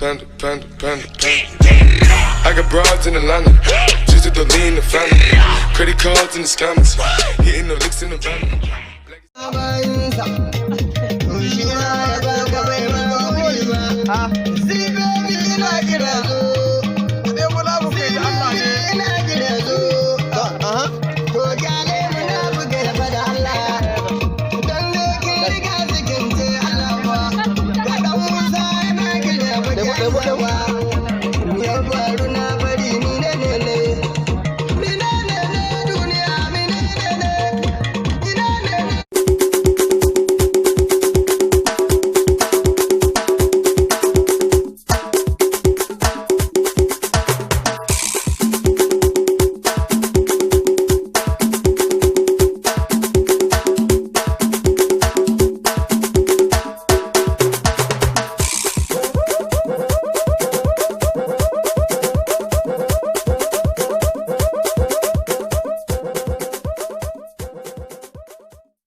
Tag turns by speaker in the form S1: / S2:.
S1: I got broads in Atlanta, just to lean the family. Credit cards in the scammers, hitting the licks in the van.